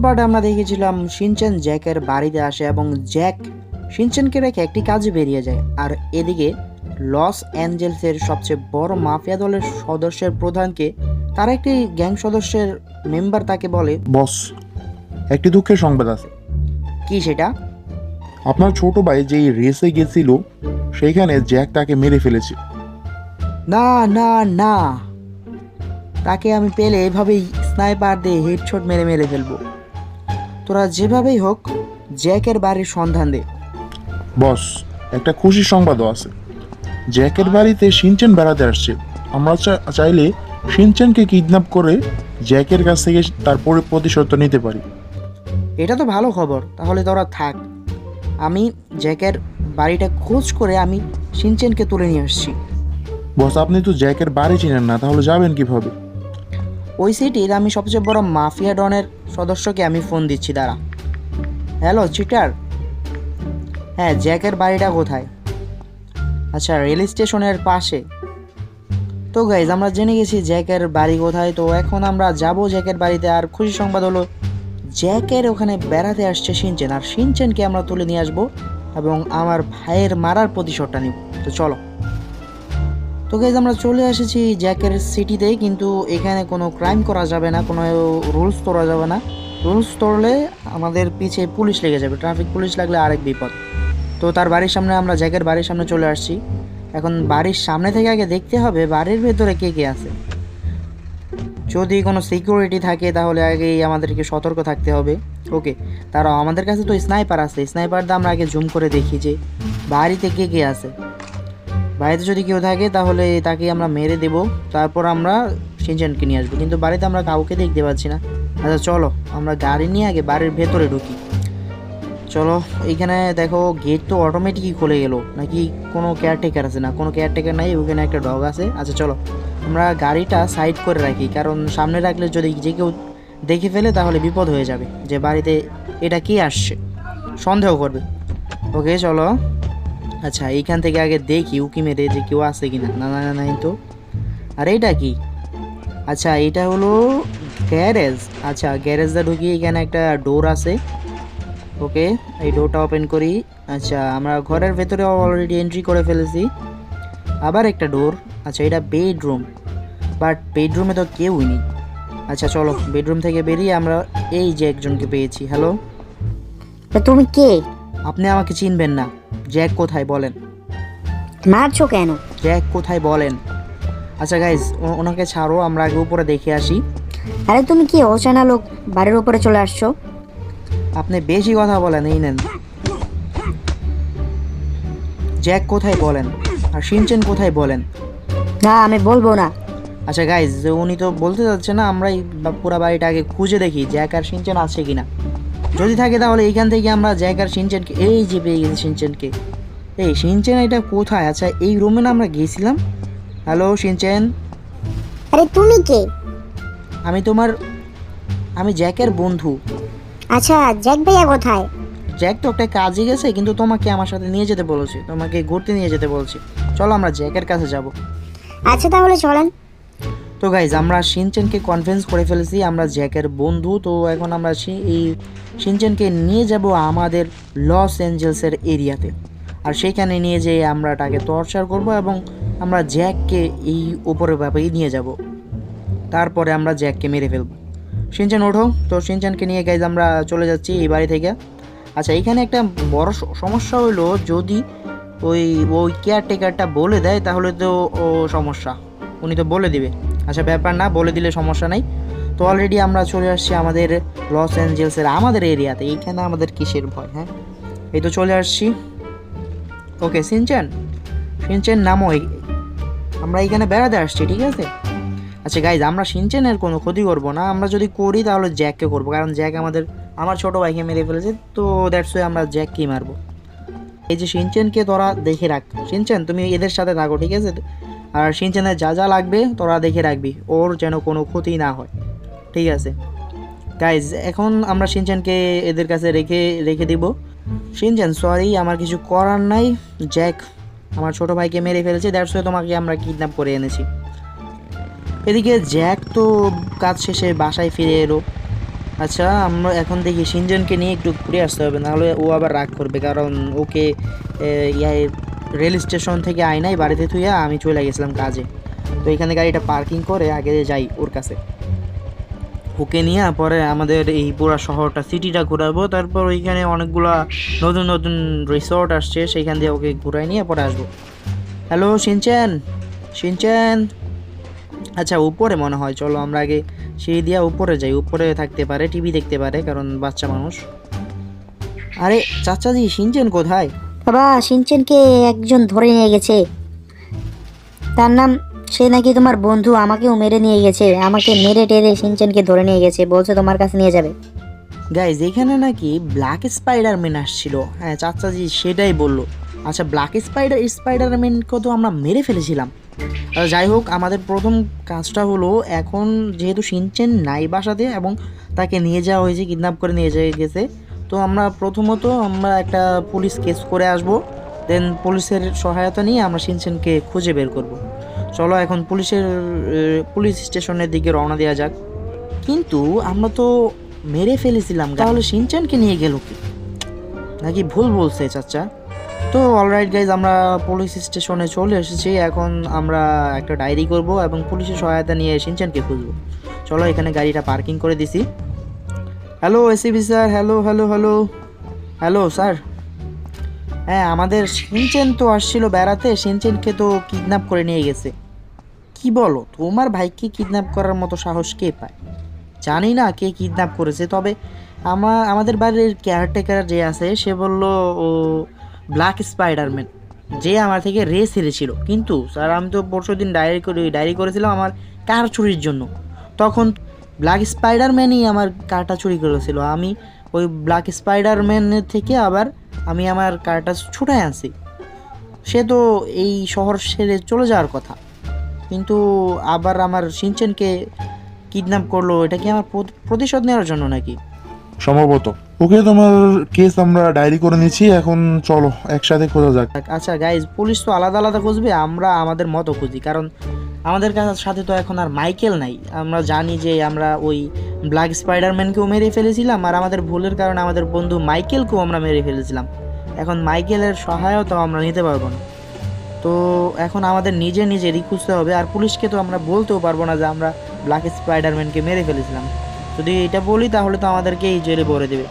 পার্টে আমরা দেখেছিলাম শিনচেন জ্যাকের বাড়িতে আসে এবং জ্যাক শিনচেনকে রেখে একটি কাজে বেরিয়ে যায়। আর এদিকে লস অ্যাঞ্জেলসের সবচেয়ে বড় মাফিয়া দলের সদস্যের প্রধানকে তার একটি গ্যাং সদস্যের মেম্বার তাকে বলে, বস, একটি দুঃখের সংবাদ আছে। কি সেটা? আপনার ছোট ভাই যেই রেসে গেছিল সেইখানে জ্যাক তাকে মেরে ফেলেছে। না না না, তাকে আমি পেলে এভাবেই স্নাইপার দিয়ে হেডশট মেরে মেরে ফেলবো। তোরা যেভাবেই হোক জ্যাকের বাড়ির সন্ধান দে। বস, একটা খুশির সংবাদও আছে। জ্যাকের বাড়িতে শিনচেন বেড়াতে আসছে। আমরা চাইলে শিনচেনকে কিডন্যাপ করে জ্যাকের কাছ থেকে তার প্রতিশোধ নিতে পারি। এটা তো ভালো খবর, তাহলে তোরা থাক। আমি জ্যাকের বাড়িটা খোঁজ করে আমি শিনচেনকে তুলে নিয়ে আসছি। বস, আপনি তো জ্যাকের বাড়ি চিনেন না, তাহলে যাবেন কিভাবে? ওই সিটির আমি সবচেয়ে বড় মাফিয়া ডনের সদস্যকে আমি ফোন দিচ্ছি, দাঁড়া। হ্যালো চিটার, হ্যাঁ জ্যাকের বাড়িটা কোথায়? আচ্ছা, রেল স্টেশনের পাশে। তো গাইজ আমরা জেনে গেছি জ্যাকের বাড়ি কোথায়। তো এখন আমরা যাব জ্যাকের বাড়িতে। আর খুশি সংবাদ হলো জ্যাকের ওখানে বেড়াতে আসছে শিনচেন, আর শিনচেনকে আমরা তুলে নিয়ে আসবো এবং আমার ভাইয়ের মারার প্রতিশোধটা নিব। তো চলো। তো গাইজ আমরা চলে এসেছি জ্যাকের সিটিতে, কিন্তু এখানে কোনো ক্রাইম করা যাবে না, কোনো রুলস তোলা যাবে না। রুলস তোড়লে আমাদের পিছে পুলিশ লেগে যাবে, ট্রাফিক পুলিশ লাগলে আরেক বিপদ। তো তার বাড়ির সামনে আমরা জ্যাকের বাড়ির সামনে চলে আসছি। এখন বাড়ির সামনে থেকে আগে দেখতে হবে বাড়ির ভেতরে কে কে আছে। যদি কোনো সিকিউরিটি থাকে তাহলে আগেই আমাদেরকে সতর্ক থাকতে হবে। ওকে, তারাও আমাদের কাছে তো স্নাইপার আছে, স্নাইপার দিয়ে আমরা আগে জুম করে দেখি যে বাড়িতে কে কে আছে। বাড়িতে যদি কেউ থাকে তাহলে তাকে আমরা মেরে দেব, তারপর আমরা শিনচেনকে নিয়ে আসবো। কিন্তু বাড়িতে আমরা কাউকে দেখতে পাচ্ছি না। আচ্ছা চলো, আমরা গাড়ি নিয়ে আগে বাড়ির ভেতরে ঢুকি। চলো, এইখানে দেখো গেট তো অটোমেটিকই খুলে গেল, নাকি কোনো কেয়ারটেকার আছে? না, কোনো কেয়ারটেকার নাই, ওখানে একটা ডগ আছে। আচ্ছা চলো, আমরা গাড়িটা সাইড করে রাখি, কারণ সামনে রাখলে যদি যে কেউ দেখে ফেলে তাহলে বিপদ হয়ে যাবে যে বাড়িতে এটা কে আসছে, সন্দেহ করবে। ওকে চলো। আচ্ছা, এইখান থেকে আগে দেখি উকি মেরে যে কেউ আছে কিনা। না না না, নাই তো। আর এইটা কি? আচ্ছা, এটা হলো গ্যারেজ। আচ্ছা, গ্যারেজটা ঢুকি, এখানে একটা ডোর আছে। ওকে, এই ডোরটা ওপেন করি। আচ্ছা, আমরা ঘরের ভেতরে অলরেডি এন্ট্রি করে ফেলেছি। আবার একটা ডোর। আচ্ছা, এটা বেডরুম, বাট বেডরুমে তো কেউই নেই। আচ্ছা চলো, বেডরুম থেকে বেরিয়ে আমরা এই যে একজনকে পেয়েছি। হ্যালো, তো তুমি কে? আপনি আমাকে চিনবেন না। জ্যাক কোথায় বলেন? মারছো কেন? জ্যাক কোথায় বলেন? আচ্ছা গাইজ, ওনাকে ছাড়ো, আমরা আগে উপরে দেখে আসি। আরে তুমি কি অচেনা লোক বাড়ির উপরে চলে আসছো? আপনি বেশি কথা বলেন, এই নেন। জ্যাক কোথায় বলেন, আর শিনচেন কোথায় বলেন? না, আমি বলবো না। আচ্ছা গাইজ, উনি তো বলতে যাচ্ছে না, আমরা এই পুরো বাড়িটা আগে খুঁজে দেখি জ্যাক আর শিনচেন আছে কিনা। যদি থাকে তাহলে এইখান থেকে আমরা জ্যাক আর শিনচেনকে, এই যে পেয়ে গেছি শিনচেনকে। এই শিনচেন এটা কোথায়? আচ্ছা, এই রুমে না আমরা গেছিলাম। হ্যালো শিনচেন, আরে তুমি কে? আমি জ্যাকের বন্ধু। আচ্ছা, জ্যাক ভাইয়া কোথায়? জ্যাক তো একটা কাজে গেছে, কিন্তু তোমাকে আমার সাথে নিয়ে যেতে বলেছে, তোমাকে ঘুরতে নিয়ে যেতে বলছি। চলো আমরা জ্যাকের কাছে যাব। আচ্ছা তাহলে চলেন। তো গাইজ, আমরা শিনচেনকে কনভিন্স করে ফেলেছি, আমরা জ্যাকের বন্ধু। তো এখন আমরা এই শিনচেনকে নিয়ে যাব আমাদের লস অ্যাঞ্জেলসের এরিয়াতে, আর সেইখানে নিয়ে যেয়ে আমরা তাকে টর্চার করব এবং আমরা জ্যাককে এই উপরের ব্যাপারে নিয়ে যাব। তারপরে আমরা জ্যাককে মেরে ফেলব। শিনচেন ওঠো। তো শিনচেনকে নিয়ে গাইজ আমরা চলে যাচ্ছি এই বাড়ি থেকে। আচ্ছা, এখানে একটা বড় সমস্যা হলো, যদি ওই ওই কেয়ারটেকারটা বলে দেয় তাহলে তো ও সমস্যা, উনি তো বলে দিবে। আচ্ছা ব্যাপার না, বলে দিলে সমস্যা নাই। তো অলরেডি আমরা চলে আসছি আমাদের লস অ্যাঞ্জেলসের আমাদের এরিয়াতে। এইখানে আমাদের কিসের ভয়? হ্যাঁ, এই তো চলে আসছি। ওকে শিনচেন, শিনচেন নামো। আমরা এইখানে বেড়াতে আসছি, ঠিক আছে? আচ্ছা গাইজ, আমরা শিনচেনের কোনো ক্ষতি করবো না, আমরা যদি করি তাহলে জ্যাককে করবো, কারণ জ্যাক আমার ছোটো ভাইকে মেরে ফেলেছে। তো দ্যাটস ওয়াই আমরা জ্যাককেই মারবো। এই যে শিনচেনকে তোরা দেখে রাখ। শিনচেন তুমি এদের সাথে থাকো, ঠিক আছে? আর শিনচেনের যা যা লাগবে তোরা দেখে রাখবি, ওর যেন কোনো ক্ষতি না হয়, ঠিক আছে? গাইজ, এখন আমরা শিনচেনকে এদের কাছে রেখে রেখে দিব। শিনচেন সরি, আমার কিছু করার নাই। জ্যাক আমার ছোটো ভাইকে মেরে ফেলেছে, দ্যাটস ওয়াই তোমাকে আমরা কিডন্যাপ করে এনেছি। এদিকে জ্যাক তো কাজ শেষে বাসায় ফিরে এলো। আচ্ছা, আমরা এখন দেখি শিনজেনকে নিয়ে একটু ঘুরে আসতে হবে, নাহলে ও আবার রাগ করবে, কারণ ওকে রেল স্টেশন থেকে আইনাই বাড়িতে থুইয়া আমি চলে গেছিলাম কাজে। তো এখানে গাড়িটা পার্কিং করে আগে যাই ওর কাছে, ওকে নিয়ে পরে আমাদের এই পুরো শহরটা সিটিটা ঘোরাবো। তারপর ওইখানে অনেকগুলা নতুন নতুন রিসোর্ট আসছে, সেইখান দিয়ে ওকে ঘুরাই নিয়ে পরে আসবো। Hello Shin-chan, Shin-chan. আচ্ছা উপরে মনে হয়, চলো আমরা আগে সিঁড়ি দিয়ে উপরে যাই, উপরে থাকতে পারে, টিভি দেখতে পারে, কারণ বাচ্চা মানুষ। আরে চাচাজি, শিনচেন কোথায়? বাবা, সিনচেনকে একজন ধরে নিয়ে গেছে। তার নাম, সে নাকি তোমার বন্ধু, আমাকেও মেরে নিয়ে গেছে। আমাকে মেরে টেরে সিনচেনকে ধরে নিয়ে গেছে, বলছে তোমার কাছে নিয়ে যাবে। গাইজ এখানে নাকি ব্ল্যাক স্পাইডারম্যান আসছিল। হ্যাঁ চাচাজি সেটাই বললো। আচ্ছা ব্ল্যাক স্পাইডারম্যানকে তো আমরা মেরে ফেলেছিলাম। যাই হোক, আমাদের প্রথম কাজটা হলো, এখন যেহেতু শিনচেন নাই বাসাতে এবং তাকে নিয়ে যাওয়া হয়েছে, কিডন্যাপ করে নিয়ে যাওয়া গেছে, তো আমরা প্রথমত একটা পুলিশ কেস করে আসব, দেন পুলিশের সহায়তা নিয়ে আমরা শিনচেনকে খুঁজে বের করব। চলো এখন পুলিশ স্টেশনের দিকে রওনা দেওয়া যাক। কিন্তু আমরা তো মেরে ফেলেছিলাম, তাহলে শিনচেনকে নিয়ে গেল কি, নাকি ভুল বলছে চাচা? তো অলরাইট গাইজ, আমরা পুলিশ স্টেশনে চলে এসেছি। এখন আমরা একটা ডায়েরি করব এবং পুলিশের সহায়তা নিয়ে শিনচেনকে খুঁজবো। চলো এখানে গাড়িটা পার্কিং করে দিছি। Hello ACP sir, hello hello hello hello sir. হ্যাঁ আমাদের শিনচেন তো আসছিল বেড়াতে, শিনচেনকে তো কিডন্যাপ করে নিয়ে গেছে। কি বলো, তোমার ভাইকে কিডন্যাপ করার মতো সাহস কে পায়? জানি না কে কিডন্যাপ করেছে, তবে আমাদের বাড়ির কেয়ারটেকার যে আছে সে বলল ও ব্ল্যাক স্পাইডারম্যান, যে আমার থেকে রেস হেরেছিল। কিন্তু স্যার আমি তো পরশুদিন ডায়েরি করেছিলাম আমার কার চুরির জন্য, তখন ব্ল্যাক স্পাইডারম্যানই আমার কারটা চুরি করেছিল। আমি ওই ব্ল্যাক স্পাইডারম্যানের থেকে আবার আমি আমার কারটা ছুটায় আনছি। সে তো এই শহর ছেড়ে চলে যাওয়ার কথা, কিন্তু আবার আমার শিনচেনকে কিডন্যাপ করলো। এটা কি আমার প্রতিশোধ নেওয়ার জন্য নাকি? সম্ভবত। ওকে, তোমার কেস আমরা ডায়েরি করে নিচ্ছি, এখন চলো একসাথে খোঁজা যাক। আচ্ছা গাইজ, পুলিশ তো আলাদা আলাদা খুঁজবে, আমরা আমাদের মতো খুঁজি, কারণ আমাদের সাথে তো এখন আর মাইকেল নাই। আমরা জানি যে আমরা ওই ব্ল্যাক স্পাইডারম্যানকেও মেরে ফেলেছিলাম, আর আমাদের ভুলের কারণে আমাদের বন্ধু মাইকেলকেও আমরা মেরে ফেলেছিলাম। এখন মাইকেলের সহায়তাও আমরা নিতে পারবো না। তো এখন আমাদের নিজেরই খুঁজতে হবে, আর পুলিশকে তো আমরা বলতেও পারবো না যে আমরা ব্ল্যাক স্পাইডারম্যানকে মেরে ফেলেছিলাম। যদি এটা বলি তাহলে তো আমাদেরকেই জেলে ভরে দেবে।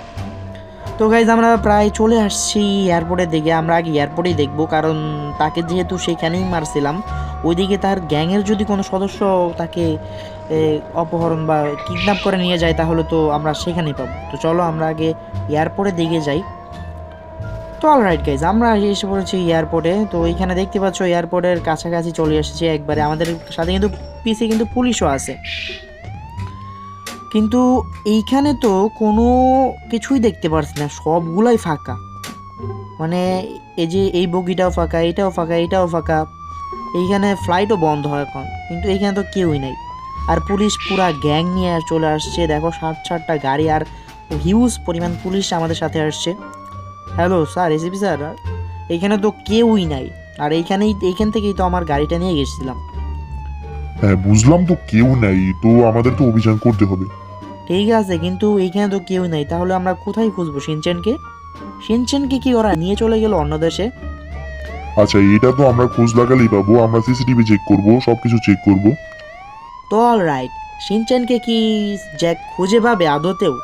তো গাইজ আমরা প্রায় চলে আসছি এয়ারপোর্টের দিকে। আমরা আগে এয়ারপোর্টেই দেখবো, কারণ তাকে যেহেতু সেখানেই মারছিলাম, ওইদিকে তার গ্যাংয়ের যদি কোনো সদস্য তাকে অপহরণ বা কিডন্যাপ করে নিয়ে যায় তাহলে তো আমরা সেখানেই পাবো। তো চলো আমরা আগে এয়ারপোর্টের দিকে যাই। তো অলরাইট গাইজ, আমরা এসে পড়েছি এয়ারপোর্টে। তো এইখানে দেখতে পাচ্ছ এয়ারপোর্টের কাছাকাছি চলে এসেছি একবারে। আমাদের সাথে কিন্তু পিছিয়ে কিন্তু পুলিশও আছে, কিন্তু এইখানে তো কোনো কিছুই দেখতে পারছি না, সবগুলাই ফাঁকা। মানে এই যে এই বগিটাও ফাঁকা, এটাও ফাঁকা, এটাও ফাঁকা। এইখানে ফ্লাইটও বন্ধ হয় এখন, কিন্তু এইখানে তো কেউই নেই। আর পুলিশ পুরা গ্যাং নিয়ে চলে আসছে, দেখো 60-60টা গাড়ি আর হিউজ পরিমাণ পুলিশ আমাদের সাথে আসছে। হ্যালো স্যার, এসিপি স্যার, এইখানে তো কেউই নাই। আর এইখান থেকেই তো আমার গাড়িটা নিয়ে গেছিলাম। হ্যাঁ বুঝলাম, তো কেউ নাই, তো আমাদের তো অভিযান করতে হবে। ঠিক আছে, কিন্তু এইখানে তো কেউ নাই, তাহলে আমরা কোথায় খুঁজবো শিনচেনকে? শিনচেনকে কি ওরা নিয়ে চলে গেল অন্য দেশে? আচ্ছা, এটা তো আমরা খোঁজ লাগালেই পাবো, আমরা সিসিটিভি চেক করব, সবকিছু চেক করব। তো অলরাইট, শিনচেনকে কি জ্যাক খুঁজে পাবে আদতেও?